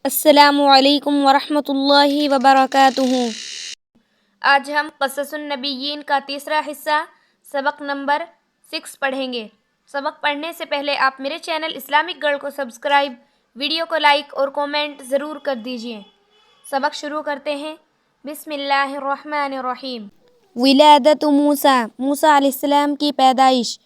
السلام علیکم ورحمۃ اللہ وبرکاتہ۔ آج ہم قصص النبیین کا تیسرا حصہ سبق نمبر 6 پڑھیں گے۔ سبق پڑھنے سے پہلے آپ میرے چینل اسلامک گرل کو سبسکرائب، ویڈیو کو لائک اور کومنٹ ضرور کر دیجیے۔ سبق شروع کرتے ہیں۔ بسم اللہ الرحمن الرحیم۔ ولادت موسیٰ، موسیٰ علیہ السلام کی پیدائش۔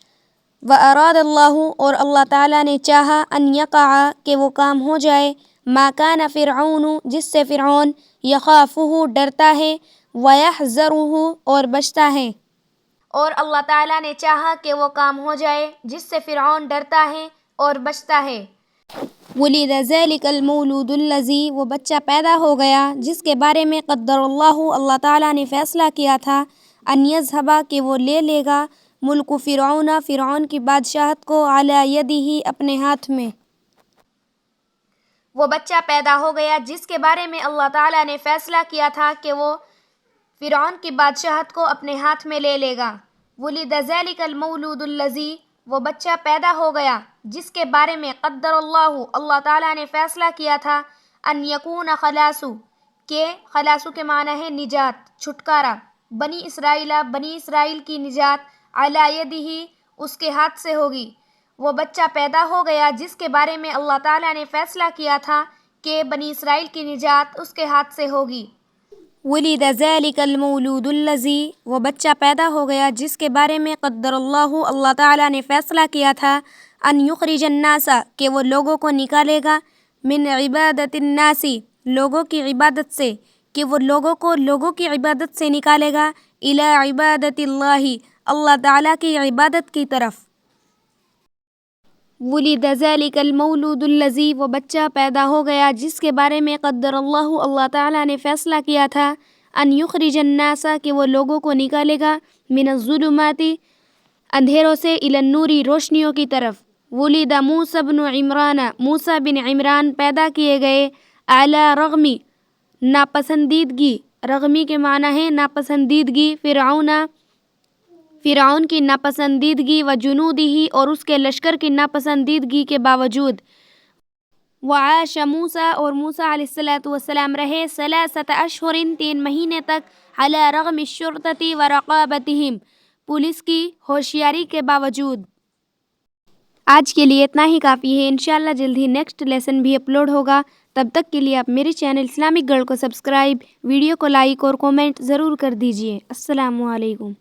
وَأَرَادَ اللَّهُ، اور اللہ تعالیٰ نے چاہا، ان یقع، کہ وہ کام ہو جائے، ما کان فرعون، جس سے فرعون، یخافہ، ڈرتا ہے، ویحذرہ، اور بچتا ہے۔ اور اللہ تعالیٰ نے چاہا کہ وہ کام ہو جائے جس سے فرعون ڈرتا ہے اور بچتا ہے۔ ولد ذلک المولود الذی، وہ بچہ پیدا ہو گیا جس کے بارے میں قدر اللہ، اللہ تعالیٰ نے فیصلہ کیا تھا، ان یذھب، کہ وہ لے لے گا، ملک فرعون، فرعون کی بادشاہت کو، علی یدہ، اپنے ہاتھ میں۔ وہ بچہ پیدا ہو گیا جس کے بارے میں اللہ تعالیٰ نے فیصلہ کیا تھا کہ وہ فرعون کی بادشاہت کو اپنے ہاتھ میں لے لے گا۔ ولد ذلک المولود الذی، وہ بچہ پیدا ہو گیا جس کے بارے میں قدر اللہ، اللہ تعالیٰ نے فیصلہ کیا تھا، ان یکون خلاص، کہ خلاص کے معنی ہے نجات، چھٹکارا، بنی اسرائیل، بنی اسرائیل کی نجات، علی یدہ، اس کے ہاتھ سے ہوگی۔ وہ بچہ پیدا ہو گیا جس کے بارے میں اللہ تعالیٰ نے فیصلہ کیا تھا کہ بنی اسرائیل کی نجات اس کے ہاتھ سے ہوگی۔ ولد ذلک المولود الذی، وہ بچہ پیدا ہو گیا جس کے بارے میں قدر اللہ، اللہ تعالیٰ نے فیصلہ کیا تھا، ان یخرج الناس، کہ وہ لوگوں کو نکالے گا، من عبادت الناس، لوگوں کی عبادت سے، کہ وہ لوگوں کی عبادت سے نکالے گا، الی عبادت اللہ، اللہ تعالیٰ کی عبادت کی طرف۔ ولد ذلک المولود الذی، وہ بچہ پیدا ہو گیا جس کے بارے میں قدر اللہ، اللہ تعالیٰ نے فیصلہ کیا تھا، ان یخرج الناس، کہ وہ لوگوں کو نکالے گا، من الظلمات، اندھیروں سے، الی النور، روشنیوں کی طرف۔ ولد موسیٰ بن عمران، موسیٰ بن عمران پیدا کیے گئے، علی رغم، ناپسندیدگی، رغمی کے معنی ہے ناپسندیدگی، فرعون کی ناپسندیدگی، وجنودہ، اور اس کے لشکر کی ناپسندیدگی کے باوجود۔ وعاش موسیٰ، اور موسیٰ علیہ السلام رہے، 3 اشہر، 3 مہینے تک، علی رغم الشرطۃ ورقابتہم، پولیس کی ہوشیاری کے باوجود۔ آج کے لیے اتنا ہی کافی ہے، انشاءاللہ جلد ہی نیکسٹ لیسن بھی اپلوڈ ہوگا۔ تب تک کے لیے آپ میرے چینل اسلامک گرل کو سبسکرائب، ویڈیو کو لائک اور کومنٹ ضرور کر دیجیے۔ السلام علیکم۔